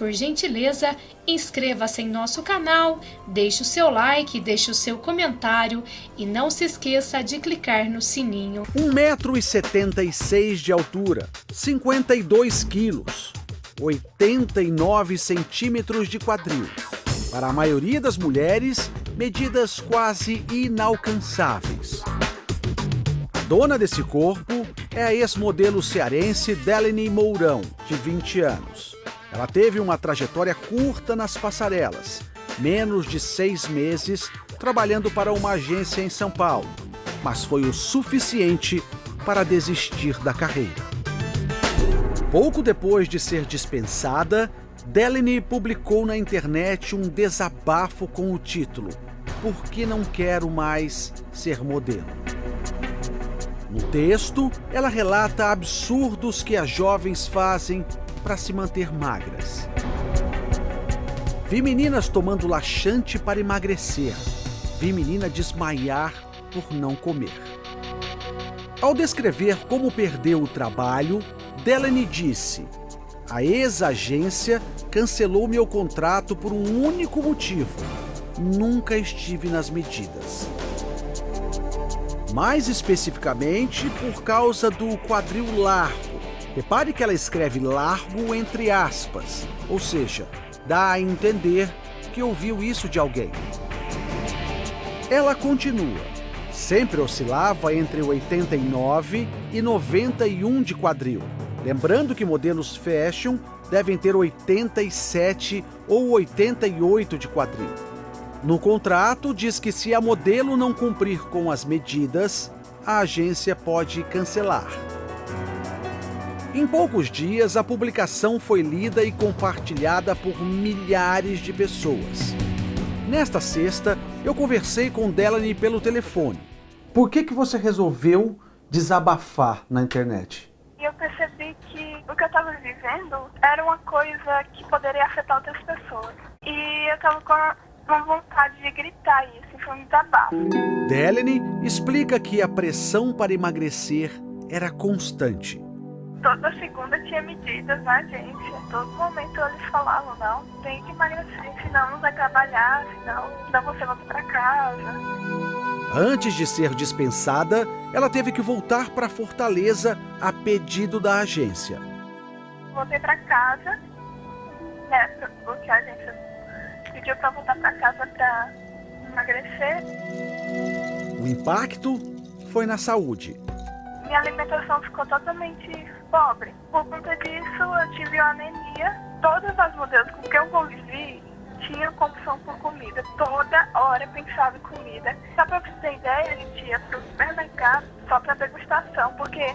Por gentileza, inscreva-se em nosso canal, deixe o seu like, deixe o seu comentário e não se esqueça de clicar no sininho. 1,76 m de altura, 52 quilos, 89 centímetros de quadril. Para a maioria das mulheres, medidas quase inalcançáveis. A dona desse corpo é a ex-modelo cearense Delany Mourão, de 20 anos. Ela teve uma trajetória curta nas passarelas, menos de 6 meses trabalhando para uma agência em São Paulo, mas foi o suficiente para desistir da carreira. Pouco depois de ser dispensada, Delany publicou na internet um desabafo com o título "Por que não quero mais ser modelo?". No texto, ela relata absurdos que as jovens fazem para se manter magras. Vi meninas tomando laxante para emagrecer. Vi menina desmaiar por não comer. Ao descrever como perdeu o trabalho, Delany disse: "A ex-agência cancelou meu contrato por um único motivo: nunca estive nas medidas. Mais especificamente, por causa do quadril largo." Repare que ela escreve largo entre aspas, ou seja, dá a entender que ouviu isso de alguém. Ela continua: "Sempre oscilava entre 89 e 91 de quadril. Lembrando que modelos fashion devem ter 87 ou 88 de quadril. No contrato diz que se a modelo não cumprir com as medidas, a agência pode cancelar." Em poucos dias, a publicação foi lida e compartilhada por milhares de pessoas. Nesta sexta, eu conversei com Delany pelo telefone. Por que você resolveu desabafar na internet? Eu percebi que o que eu estava vivendo era uma coisa que poderia afetar outras pessoas. E eu estava com uma vontade de gritar isso, foi um desabafo. Delany explica que a pressão para emagrecer era constante. Toda segunda tinha medidas na agência. Todo momento eles falavam: "Não, tem que emagrecer, senão não vai trabalhar, senão você volta para casa." Antes de ser dispensada, ela teve que voltar para Fortaleza a pedido da agência. Voltei para casa, né, porque a agência pediu para voltar para casa para emagrecer. O impacto foi na saúde. Minha alimentação ficou totalmente pobre. Por conta disso, eu tive anemia. Todas as modelos com que eu convivi tinham compulsão por comida. Toda hora pensava em comida. Só para você ter ideia, a gente ia para o supermercado só para degustação, porque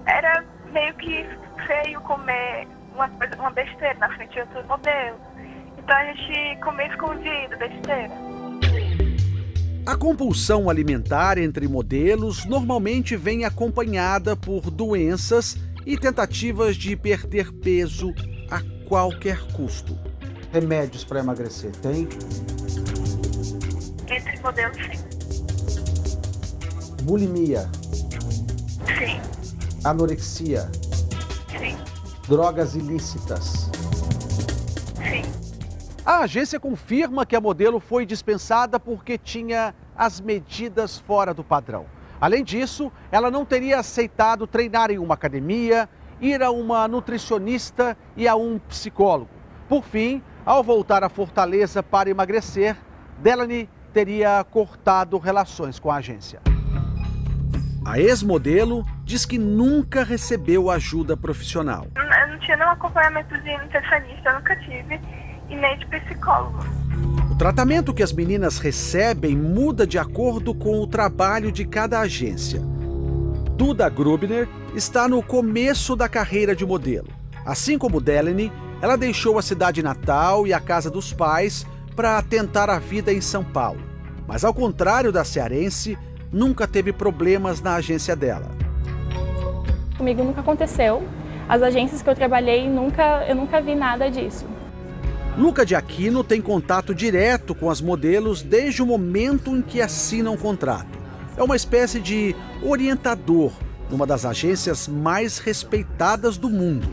era meio que feio comer uma besteira na frente de outro modelo. Então a gente comia escondido, besteira. A compulsão alimentar entre modelos normalmente vem acompanhada por doenças e tentativas de perder peso a qualquer custo. Remédios para emagrecer, tem? Entre modelos, sim. Bulimia. Sim. Anorexia. Sim. Drogas ilícitas. Sim. A agência confirma que a modelo foi dispensada porque tinha as medidas fora do padrão. Além disso, ela não teria aceitado treinar em uma academia, ir a uma nutricionista e a um psicólogo. Por fim, ao voltar a Fortaleza para emagrecer, Delany teria cortado relações com a agência. A ex-modelo diz que nunca recebeu ajuda profissional. Eu não tinha nenhum acompanhamento de nutricionista, eu nunca tive, e nem de psicólogo. O tratamento que as meninas recebem muda de acordo com o trabalho de cada agência. Duda Grubner está no começo da carreira de modelo. Assim como Delany, ela deixou a cidade natal e a casa dos pais para tentar a vida em São Paulo. Mas ao contrário da cearense, nunca teve problemas na agência dela. Comigo nunca aconteceu. As agências que eu trabalhei, eu nunca vi nada disso. Luca de Aquino tem contato direto com as modelos desde o momento em que assinam o contrato. É uma espécie de orientador numa das agências mais respeitadas do mundo.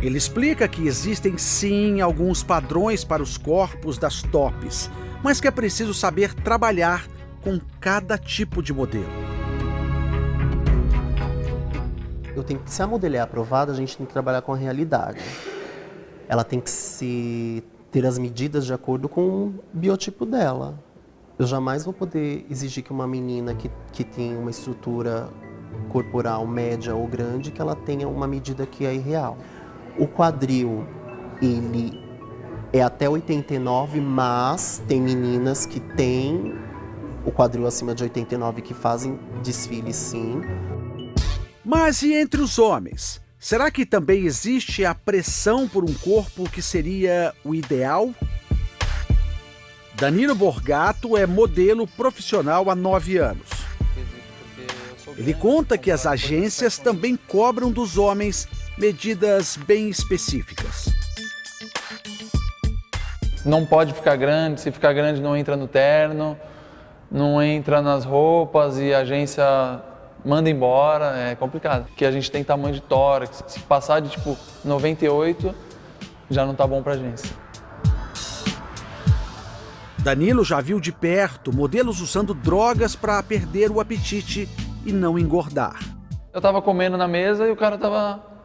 Ele explica que existem sim alguns padrões para os corpos das tops, mas que é preciso saber trabalhar com cada tipo de modelo. Se a modelo é aprovada, a gente tem que trabalhar com a realidade. Ela tem que ter as medidas de acordo com o biotipo dela. Eu jamais vou poder exigir que uma menina que tem uma estrutura corporal média ou grande, que ela tenha uma medida que é irreal. O quadril, ele é até 89, mas tem meninas que têm o quadril acima de 89 que fazem desfile sim. Mas e entre os homens? Será que também existe a pressão por um corpo que seria o ideal? Danilo Borgato é modelo profissional há 9 anos. Ele conta que as agências também cobram dos homens medidas bem específicas. Não pode ficar grande, se ficar grande não entra no terno, não entra nas roupas e a agência manda embora, é complicado. Porque a gente tem tamanho de tórax, se passar de 98 já não tá bom pra agência. Danilo já viu de perto modelos usando drogas para perder o apetite e não engordar. Eu tava comendo na mesa e o cara tava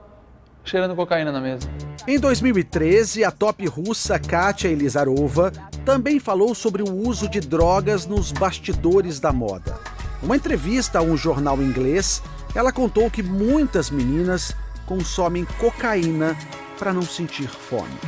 cheirando cocaína na mesa. Em 2013, a top russa Katia Elizarova também falou sobre o uso de drogas nos bastidores da moda. Numa entrevista a um jornal inglês, ela contou que muitas meninas consomem cocaína para não sentir fome.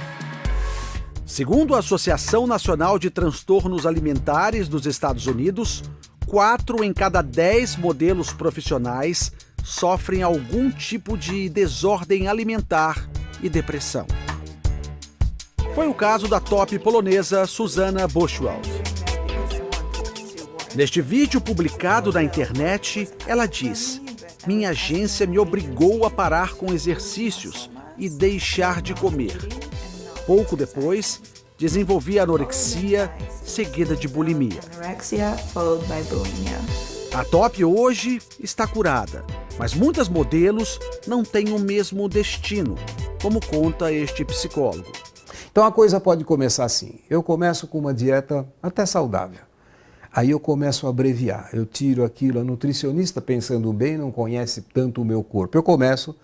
Segundo a Associação Nacional de Transtornos Alimentares dos Estados Unidos, 4 em cada 10 modelos profissionais sofrem algum tipo de desordem alimentar e depressão. Foi o caso da top polonesa Susanna Buchwald. Neste vídeo publicado na internet, ela diz: "Minha agência me obrigou a parar com exercícios e deixar de comer. Pouco depois, desenvolvi anorexia, seguida de bulimia." A top hoje está curada, mas muitas modelos não têm o mesmo destino, como conta este psicólogo. Então a coisa pode começar assim: eu começo com uma dieta até saudável. Aí eu começo a abreviar, eu tiro aquilo, a nutricionista, pensando bem, não conhece tanto o meu corpo. Eu começo,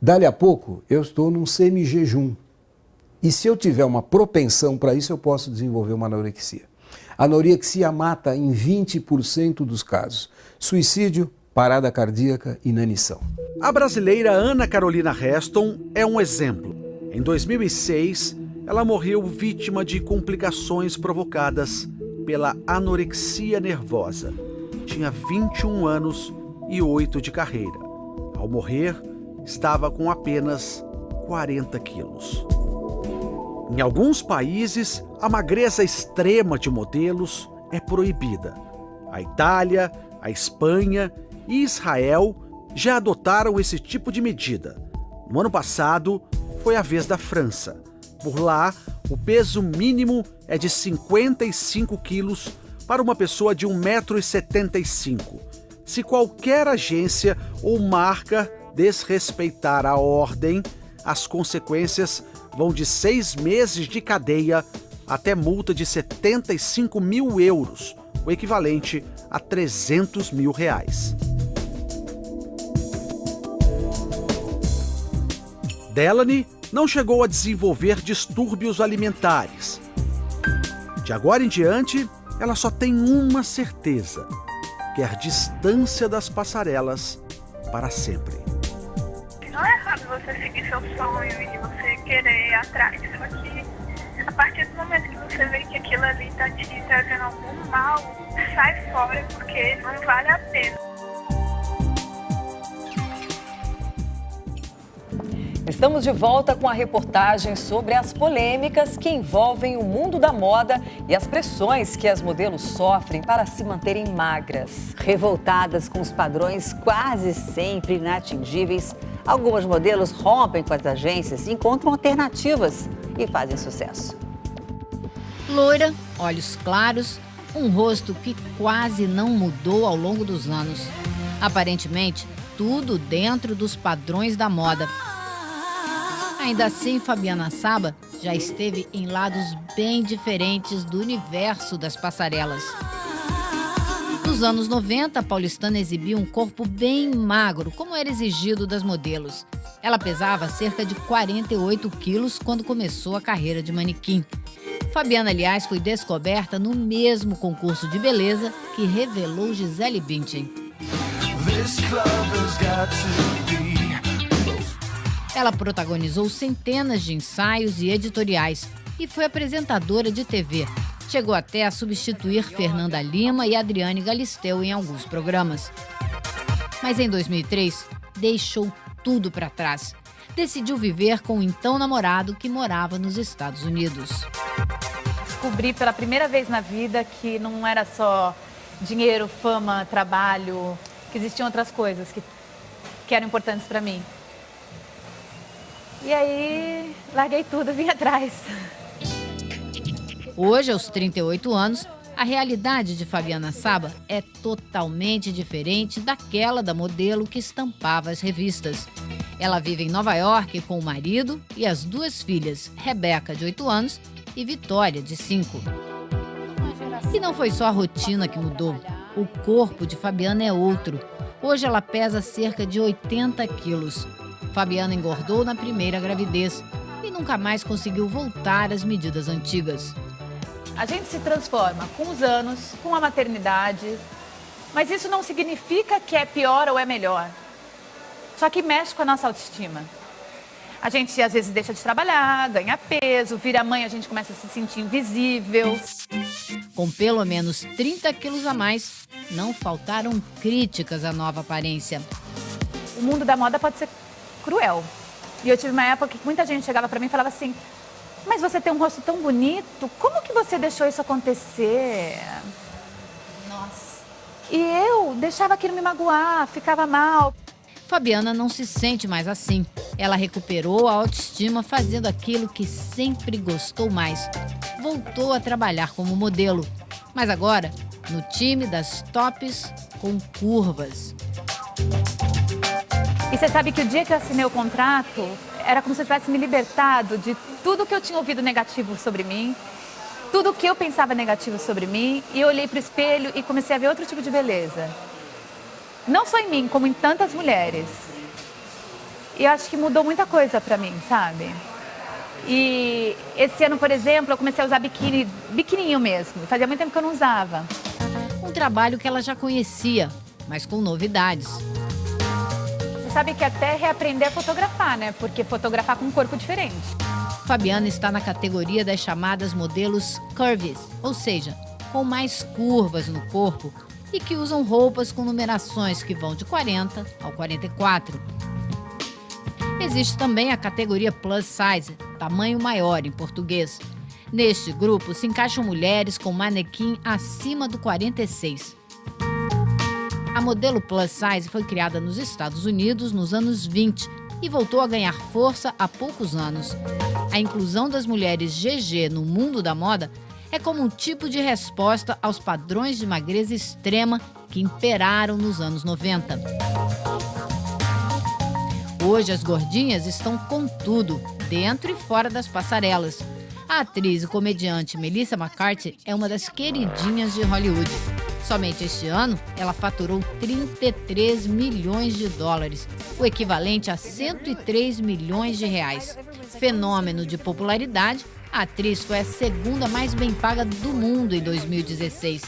dali a pouco eu estou num semi-jejum. E se eu tiver uma propensão para isso, eu posso desenvolver uma anorexia. A anorexia mata em 20% dos casos. Suicídio, parada cardíaca, inanição. A brasileira Ana Carolina Reston é um exemplo. Em 2006, ela morreu vítima de complicações provocadas pela anorexia nervosa. Tinha 21 anos e 8 de carreira. Ao morrer, estava com apenas 40 quilos. Em alguns países, a magreza extrema de modelos é proibida. A Itália, a Espanha e Israel já adotaram esse tipo de medida. No ano passado, foi a vez da França. Por lá, o peso mínimo é de 55 quilos para uma pessoa de 1,75 m. Se qualquer agência ou marca desrespeitar a ordem, as consequências vão de 6 meses de cadeia até multa de 75 mil euros, o equivalente a 300 mil reais. Delaney não chegou a desenvolver distúrbios alimentares. De agora em diante, ela só tem uma certeza: quer distância das passarelas para sempre. Não é errado você seguir seu sonho e você querer ir atrás, só que a partir do momento que você vê que aquilo ali está te trazendo algum mal, sai fora, porque não vale a pena. Estamos de volta com a reportagem sobre as polêmicas que envolvem o mundo da moda e as pressões que as modelos sofrem para se manterem magras. Revoltadas com os padrões quase sempre inatingíveis, algumas modelos rompem com as agências, encontram alternativas e fazem sucesso. Loira, olhos claros, um rosto que quase não mudou ao longo dos anos. Aparentemente, tudo dentro dos padrões da moda. Ainda assim, Fabiana Saba já esteve em lados bem diferentes do universo das passarelas. Nos anos 90, a paulistana exibia um corpo bem magro, como era exigido das modelos. Ela pesava cerca de 48 quilos quando começou a carreira de manequim. Fabiana, aliás, foi descoberta no mesmo concurso de beleza que revelou Gisele Bündchen. Ela protagonizou centenas de ensaios e editoriais e foi apresentadora de TV. Chegou até a substituir Fernanda Lima e Adriane Galisteu em alguns programas. Mas em 2003, deixou tudo para trás. Decidiu viver com o então namorado que morava nos Estados Unidos. Descobri pela primeira vez na vida que não era só dinheiro, fama, trabalho, que existiam outras coisas que eram importantes para mim. E aí, larguei tudo, vim atrás. Hoje, aos 38 anos, a realidade de Fabiana Saba é totalmente diferente daquela da modelo que estampava as revistas. Ela vive em Nova York com o marido e as duas filhas, Rebeca, de 8 anos, e Vitória, de 5. E não foi só a rotina que mudou. O corpo de Fabiana é outro. Hoje ela pesa cerca de 80 quilos. Fabiana engordou na primeira gravidez e nunca mais conseguiu voltar às medidas antigas. A gente se transforma com os anos, com a maternidade, mas isso não significa que é pior ou é melhor. Só que mexe com a nossa autoestima. A gente às vezes deixa de trabalhar, ganha peso, vira mãe, a gente começa a se sentir invisível. Com pelo menos 30 quilos a mais, não faltaram críticas à nova aparência. O mundo da moda pode ser cruel. E eu tive uma época que muita gente chegava pra mim e falava assim: mas você tem um rosto tão bonito, como que você deixou isso acontecer? Nossa. E eu deixava aquilo me magoar, ficava mal. Fabiana não se sente mais assim. Ela recuperou a autoestima fazendo aquilo que sempre gostou mais. Voltou a trabalhar como modelo, mas agora no time das tops com curvas. E você sabe que o dia que eu assinei o contrato, era como se eu tivesse me libertado de tudo que eu tinha ouvido negativo sobre mim, tudo que eu pensava negativo sobre mim, e eu olhei para o espelho e comecei a ver outro tipo de beleza. Não só em mim, como em tantas mulheres. E eu acho que mudou muita coisa para mim, sabe? E esse ano, por exemplo, eu comecei a usar biquininho mesmo. Fazia muito tempo que eu não usava. Um trabalho que ela já conhecia, mas com novidades. Você sabe que até reaprender a fotografar, né? Porque fotografar com um corpo diferente. Fabiana está na categoria das chamadas modelos curvies, ou seja, com mais curvas no corpo e que usam roupas com numerações que vão de 40 ao 44. Existe também a categoria plus size, tamanho maior em português. Neste grupo se encaixam mulheres com manequim acima do 46. A modelo plus size foi criada nos Estados Unidos nos anos 20 e voltou a ganhar força há poucos anos. A inclusão das mulheres GG no mundo da moda é como um tipo de resposta aos padrões de magreza extrema que imperaram nos anos 90. Hoje as gordinhas estão com tudo, dentro e fora das passarelas. A atriz e comediante Melissa McCarthy é uma das queridinhas de Hollywood. Somente este ano, ela faturou 33 milhões de dólares, o equivalente a 103 milhões de reais. Fenômeno de popularidade, a atriz foi a segunda mais bem paga do mundo em 2016.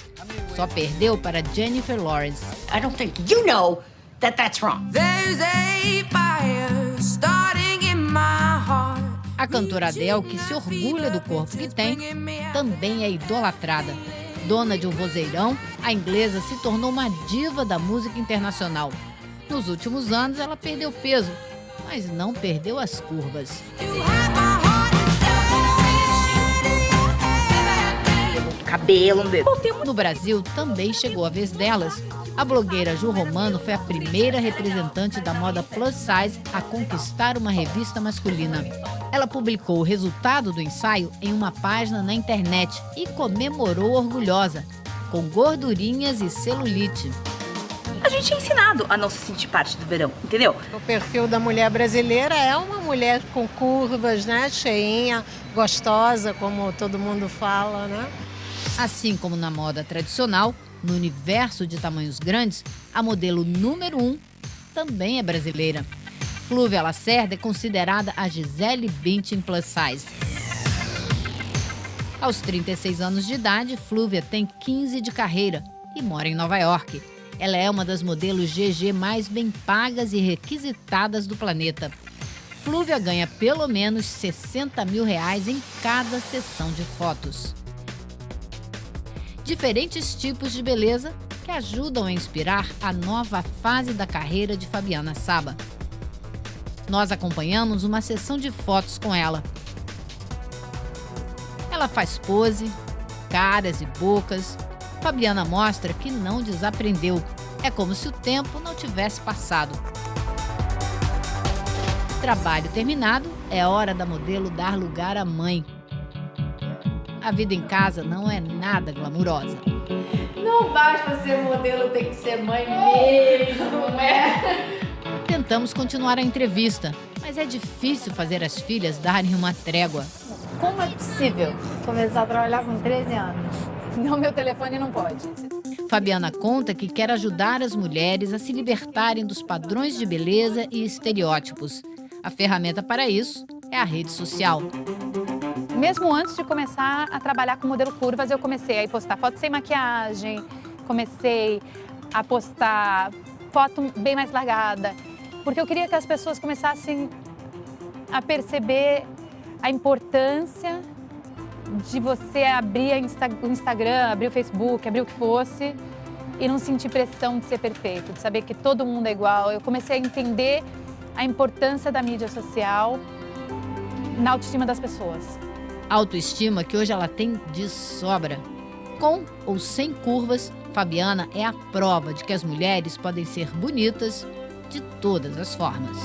Só perdeu para Jennifer Lawrence. I don't think you know that that's wrong. There's a fire starting in my heart. A cantora Adele, que se orgulha do corpo que tem, também é idolatrada. Dona de um vozeirão, a inglesa se tornou uma diva da música internacional. Nos últimos anos, ela perdeu peso, mas não perdeu as curvas. Cabelo, no Brasil, também chegou a vez delas. A blogueira Ju Romano foi a primeira representante da moda plus size a conquistar uma revista masculina. Ela publicou o resultado do ensaio em uma página na internet e comemorou orgulhosa, com gordurinhas e celulite. a gente é ensinado a não se sentir parte do verão, entendeu? O perfil da mulher brasileira é uma mulher com curvas, né? Cheinha, gostosa, como todo mundo fala, né? Assim como na moda tradicional, no universo de tamanhos grandes, a modelo número 1 também é brasileira. Flúvia Lacerda é considerada a Gisele Bündchen plus size. Aos 36 anos de idade, Flúvia tem 15 de carreira e mora em Nova York. Ela é uma das modelos GG mais bem pagas e requisitadas do planeta. Flúvia ganha pelo menos R$60 mil em cada sessão de fotos. Diferentes tipos de beleza que ajudam a inspirar a nova fase da carreira de Fabiana Saba. Nós acompanhamos uma sessão de fotos com ela. Ela faz pose, caras e bocas. Fabiana mostra que não desaprendeu. É como se o tempo não tivesse passado. Trabalho terminado, é hora da modelo dar lugar à mãe. A vida em casa não é nada glamurosa. Não basta ser modelo, tem que ser mãe mesmo, não é? Tentamos continuar a entrevista, mas é difícil fazer as filhas darem uma trégua. Como é possível começar a trabalhar com 13 anos? Não, meu telefone não pode. Fabiana conta que quer ajudar as mulheres a se libertarem dos padrões de beleza e estereótipos. A ferramenta para isso é a rede social. Mesmo antes de começar a trabalhar com modelo curvas, eu comecei a postar fotos sem maquiagem, comecei a postar foto bem mais largada, porque eu queria que as pessoas começassem a perceber a importância de você abrir o Instagram, abrir o Facebook, abrir o que fosse e não sentir pressão de ser perfeito, de saber que todo mundo é igual. Eu comecei a entender a importância da mídia social na autoestima das pessoas. Autoestima que hoje ela tem de sobra. Com ou sem curvas, Fabiana é a prova de que as mulheres podem ser bonitas de todas as formas.